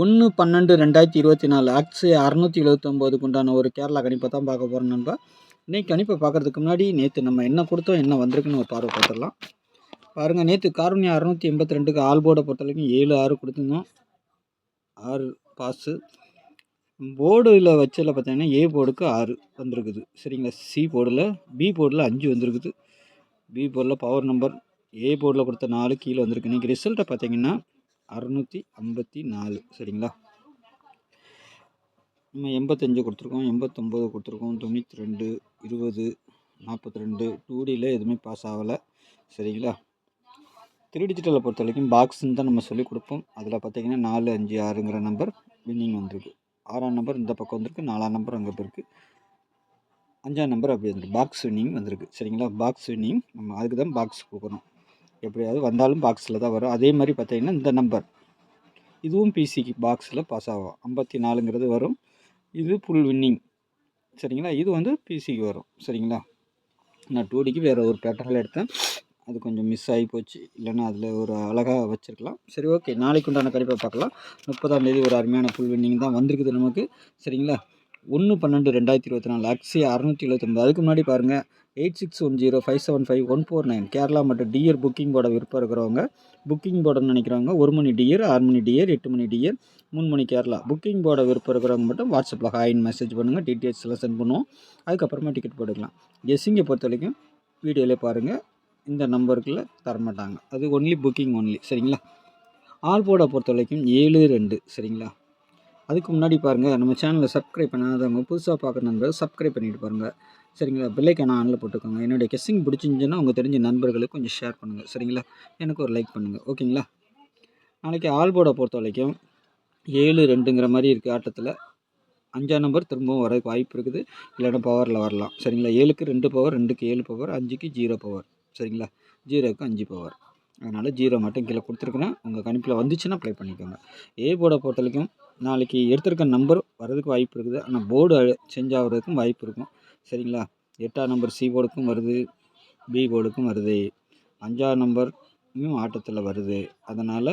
1/12/2024 அக்ஷய 679க்கு உண்டான ஒரு கேரளா கணிப்பை தான் பார்க்க போகிறோம் நண்பா. இன்றைக்கி கணிப்பை பார்க்குறதுக்கு முன்னாடி நேற்று நம்ம என்ன கொடுத்தோம், என்ன வந்திருக்குன்னு ஒரு பார்வை பார்த்துடலாம். பாருங்கள், நேற்று காரணியா 682க்கு ஆல் போர்டை பொறுத்த வரைக்கும் 7-6 கொடுத்துருந்தோம். 6 பாஸு. போர்டில் வச்சதில் பார்த்தீங்கன்னா ஏ போர்டுக்கு 6 வந்திருக்குது. சரிங்களா. சி போர்டில், பி போர்டில் 5 வந்திருக்குது. பி போர்டில் பவர் நம்பர், ஏ போர்டில் கொடுத்த 4 கீழே வந்திருக்கு. இன்றைக்கி ரிசல்ட்டை பார்த்தீங்கன்னா 654. சரிங்களா. நம்ம 85 கொடுத்துருக்கோம், 89 கொடுத்துருக்கோம், 92, 20, 42. 2Dயில் எதுவுமே பாஸ் ஆகலை. சரிங்களா. 3 டிஜிட்டலை பொறுத்த வரைக்கும் பாக்ஸுன்னு தான் நம்ம சொல்லி கொடுப்போம். அதில் பார்த்தீங்கன்னா 4, 5, 6ங்கிற நம்பர் வின்னிங் வந்திருக்கு. 6ஆம் நம்பர் இந்த பக்கம் வந்திருக்கு, 4ஆம் நம்பர் அங்கே போயிருக்கு, 5ஆம் நம்பர் அப்படி வந்துருக்கு. பாக்ஸ் வின்னிங் வந்திருக்கு. சரிங்களா. பாக்ஸ் வின்னிங் நம்ம அதுக்கு தான் பாக்ஸ் கொடுக்குறோம். எப்படியாவது வந்தாலும் பாக்ஸில் தான் வரும். அதே மாதிரி பார்த்தீங்கன்னா இந்த நம்பர் இதுவும் பிசிக்கு பாக்ஸில் பாஸ் ஆகும். 54ங்கிறது வரும். இது ஃபுல் வின்னிங். சரிங்களா. இது வந்து பிசிக்கு வரும். சரிங்களா. நான் 2Dக்கு வேறு ஒரு பேட்டர்னில் எடுத்தேன், அது கொஞ்சம் மிஸ் ஆகி போச்சு. இல்லைன்னா அதில் ஒரு அழகாக வச்சுருக்கலாம். சரி, ஓகே. நாளைக்கு உண்டான கணிப்பை பார்க்கலாம். 30ஆம் தேதி ஒரு அருமையான ஃபுல் வின்னிங் தான் வந்திருக்குது நமக்கு. சரிங்களா. 1/12/2024 அக்ஷய 679. அதுக்கு முன்னாடி பாருங்கள், 8610575149 கேரளா மற்றும் டியர் புக்கிங் போர்டை விருப்பம் இருக்கிறவங்க, புக்கிங் போர்டுன்னு நினைக்கிறவங்க 1 மணி டியர், 6 மணி டியர், 8 மணி டியர், 3 மணி கேரளா புக்கிங் போர்டை விருப்பம் இருக்கிறவங்க மட்டும் வாட்ஸ்அப்பில் ஹாய்னு மெசேஜ் பண்ணுங்கள். டீட்டெயில்ஸ் எல்லாம் சென்ட் பண்ணுவோம். அதுக்கப்புறமா டிக்கெட் போட்டுக்கலாம். கெஸ்ஸிங்கை பொறுத்த வரைக்கும் வீடியோவிலே பாருங்கள், இந்த நம்பருக்குள்ள தரமாட்டாங்க. அது ஒன்லி புக்கிங் ஒன்லி. சரிங்களா. ஆல் போர்டை பொறுத்த வரைக்கும் 7-2. சரிங்களா. அதுக்கு முன்னாடி பாருங்கள், நம்ம சேனலை சப்ஸ்கிரைப் பண்ணாதவங்க புதுசாக பார்க்குற நண்பர்கள் சப்ஸ்கிரைப் பண்ணிட்டு பாருங்கள். சரிங்களா. பெல்லைக்கான ஆனில் போட்டுக்கோங்க. என்னுடைய கெஸ்ஸிங் பிடிச்சிருந்துச்சுன்னா உங்கள் தெரிஞ்ச நண்பர்களுக்கு கொஞ்சம் ஷேர் பண்ணுங்கள். சரிங்களா. எனக்கு ஒரு லைக் பண்ணுங்கள். ஓகேங்களா. நாளைக்கு ஆல் போர்டை பொறுத்த வரைக்கும் 7-2ங்கிற மாதிரி இருக்குது. ஆட்டத்தில் 5ஆம் நம்பர் திரும்பவும் வரதுக்கு வாய்ப்பு இருக்குது. இல்லைன்னா பவரில் வரலாம். சரிங்களா. 7க்கு 2 பவர், 2க்கு 7 பவர், 5க்கு 0 பவர். சரிங்களா. 0க்கு 5 பவர். அதனால் 0 மட்டும் கீழே கொடுத்துருக்குறேன். உங்கள் கணிப்பில் வந்துச்சுன்னா ப்ளே பண்ணிக்கோங்க. ஏ போர்டை பொறுத்த வரைக்கும் நாளைக்கு எடுத்திருக்க நம்பர் வரதுக்கு வாய்ப்பு இருக்குது. ஆனால் போர்டு சேஞ்ச் ஆகிறதுக்கும் வாய்ப்பு இருக்கும். சரிங்களா. 8ஆம் நம்பர் சி போர்டுக்கும் வருது, பி போர்டுக்கும் வருது, 5ஆம் நம்பரும் ஆட்டத்தில் வருது. அதனால்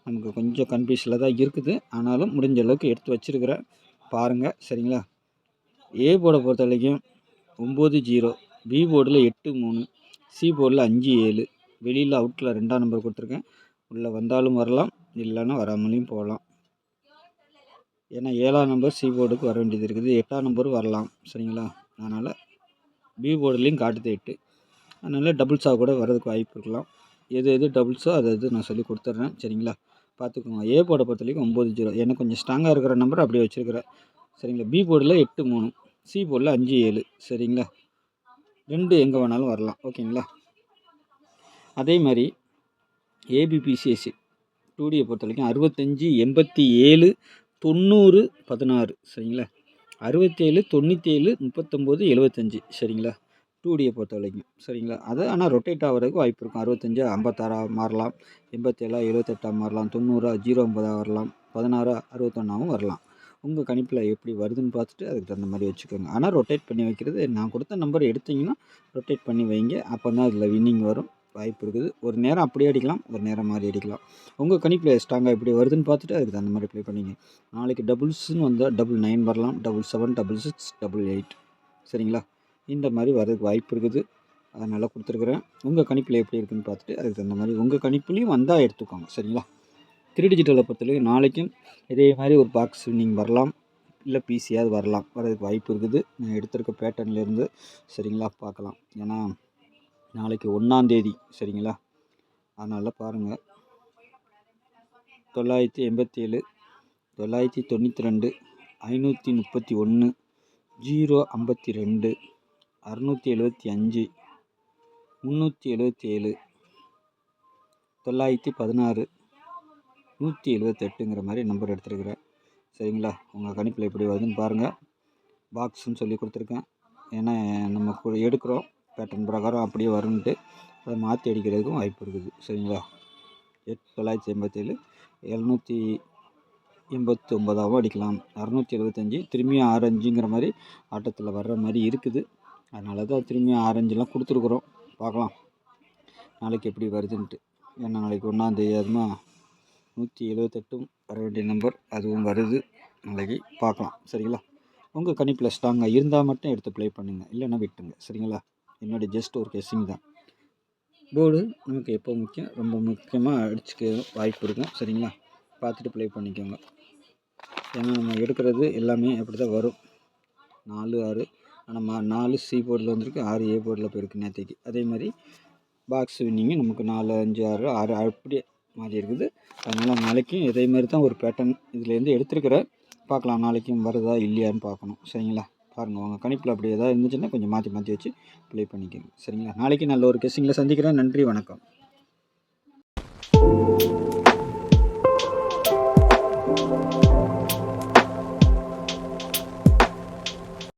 நமக்கு கொஞ்சம் கன்ஃபியூஷனில் தான் இருக்குது. ஆனாலும் முடிஞ்ச அளவுக்கு எடுத்து வச்சுருக்கிறேன், பாருங்கள். சரிங்களா. ஏ போர்டை பொறுத்த வரைக்கும் 9-0, பி போர்டில் 8-3, சி போர்டில் 5-7. வெளியில் அவுட்டில் 2ஆம் நம்பர் கொடுத்துருக்கேன். உள்ளே வந்தாலும் வரலாம், இல்லைன்னா வராமலையும் போகலாம். ஏன்னா 7ஆம் நம்பர் சி போர்டுக்கு வர வேண்டியது இருக்குது, 8ஆம் நம்பரும் வரலாம். சரிங்களா. அதனால் பி போர்டுலேயும் காட்டுது 8. அதனால் டபுள்ஸாக கூட வரதுக்கு வாய்ப்பு இருக்கலாம். எது டபுள்ஸோ அது நான் சொல்லி கொடுத்துட்றேன். சரிங்களா. பார்த்துக்கோங்க. ஏ போர்டை பொறுத்த வரைக்கும் 9-0 எனக்கு கொஞ்சம் ஸ்ட்ராங்காக இருக்கிற நம்பர் அப்படியே வச்சுருக்கிறேன். சரிங்களா. பி போர்டில் 8-3, சி போர்டில் 5-7. சரிங்களா. 2 எங்கே வேணாலும் வரலாம். ஓகேங்களா. அதே மாதிரி ஏபிபிசிஎஸ்சி 2Dயை பொறுத்த வரைக்கும் 65, 87, 90, 16. சரிங்களா. 67, 97, 39, 75. சரிங்களா. 2Dயை பொறுத்த வரைக்கும். சரிங்களா. அது ஆனால் ரொட்டேட் ஆகிறதுக்கு வாய்ப்பு இருக்கும். 65 56 மாறலாம், 87 78 மாறலாம், 90 050 வரலாம், 16 61 வரலாம். உங்கள் கணிப்பில் எப்படி வருதுன்னு பார்த்துட்டு அதுக்கு தகுந்த மாதிரி வச்சுக்கோங்க. ஆனால் ரொட்டேட் பண்ணி வைக்கிறது, நான் கொடுத்த நம்பர் எடுத்திங்கன்னா ரொட்டேட் பண்ணி வைங்க. அப்போ தான் அதில் வின்னிங் வரும் வாய்ப்பு இருக்குது. ஒரு நேரம் அப்படியே அடிக்கலாம், ஒரு நேரம் மாதிரி அடிக்கலாம். உங்கள் கணிப்பில் ஸ்ட்ராங்காக எப்படி வருதுன்னு பார்த்துட்டு அதுக்கு தகுந்த மாதிரி ப்ளே பண்ணிங்க. நாளைக்கு டபுள்ஸ்ன்னு வந்தால் 99 வரலாம், 77, 66, 88. சரிங்களா. இந்த மாதிரி வரதுக்கு வாய்ப்பு இருக்குது. அதனால் கொடுத்துருக்குறேன். உங்கள் கணிப்பில் எப்படி இருக்குதுன்னு பார்த்துட்டு அதுக்கு தகுந்த மாதிரி உங்கள் கணிப்புலேயும் வந்தால் எடுத்துக்கோங்க. சரிங்களா. 3 டிஜிட்டலை பொறுத்தவரைக்கும் நாளைக்கும் இதே மாதிரி ஒரு பாக்ஸ் வின்னிங் வரலாம், இல்லை பிசியாவது வரதுக்கு வாய்ப்பு இருக்குது. நான் எடுத்திருக்க பேட்டர்ன்லேருந்து. சரிங்களா. பார்க்கலாம். ஏன்னா நாளைக்கு 1ஆம் தேதி. சரிங்களா. அதனால் பாருங்கள், 987, 992, 531, 052, 675, 377, 916, 178ங்கிற மாதிரி நம்பர் எடுத்துருக்கிறேன். சரிங்களா. உங்கள் கணிப்பில் எப்படி வருதுன்னு பாருங்கள். பாக்ஸுன்னு சொல்லி கொடுத்துருக்கேன். ஏன்னா நம்ம எடுக்கிறோம் பேட்டர்ன் பிரகாரம் அப்படியே வரும்ன்ட்டு அதை மாற்றி அடிக்கிறதுக்கும் வாய்ப்பு இருக்குது. சரிங்களா. 987, 789 அடிக்கலாம், 675, திரும்பியும் 6-5ங்கிற மாதிரி ஆட்டத்தில் வர்ற மாதிரி இருக்குது. அதனால தான் திரும்பியும் 6-5லாம் கொடுத்துருக்குறோம். பார்க்கலாம் நாளைக்கு எப்படி வருதுன்ட்டு. ஏன்னா நாளைக்கு 1ஆம் தேதி அதுமா 178 வர வேண்டிய நம்பர் அதுவும் வருது. நாளைக்கு பார்க்கலாம். சரிங்களா? உங்கள் கணிப்பில் ஸ்ட்ராங்காக இருந்தால் மட்டும் எடுத்து ப்ளே பண்ணுங்கள், இல்லைன்னா விட்டுங்க. சரிங்களா? என்னுடைய ஜஸ்ட் ஒரு கெஸ்ஸிங் தான். போர்டு நமக்கு எப்போ முக்கியம், ரொம்ப முக்கியமாக அடிச்சுக்க வாய்ப்பு இருக்கும். சரிங்களா? பார்த்துட்டு ப்ளே பண்ணிக்கோங்க. ஏன்னா நம்ம எடுக்கிறது எல்லாமே அப்படி தான் வரும். 4 6 ஆனால் 4 சி போர்டில் வந்திருக்கு, 6 ஏ போர்டில் போயிருக்கு நேற்றுக்கு. அதே மாதிரி பாக்ஸ் வின்னிங்கு நமக்கு 4 5 6 6 அப்படியே மாறி இருக்குது. அதனால் நாளைக்கும் இதே மாதிரி தான் ஒரு பேட்டர்ன் இதுலேருந்து எடுத்துருக்கிறேன். பார்க்கலாம் நாளைக்கும் வருதா இல்லையான்னு பார்க்கணும். சரிங்களா? பாருங்கள் உங்கள் கணிப்பில் அப்படி ஏதாவது இருந்துச்சுன்னா கொஞ்சம் மாற்றி மாற்றி வச்சு ப்ளே பண்ணிக்கோங்க. சரிங்களா? நாளைக்கு நல்ல ஒரு கெஸ்ஸிங்கில் சந்திக்கிறேன். நன்றி, வணக்கம்.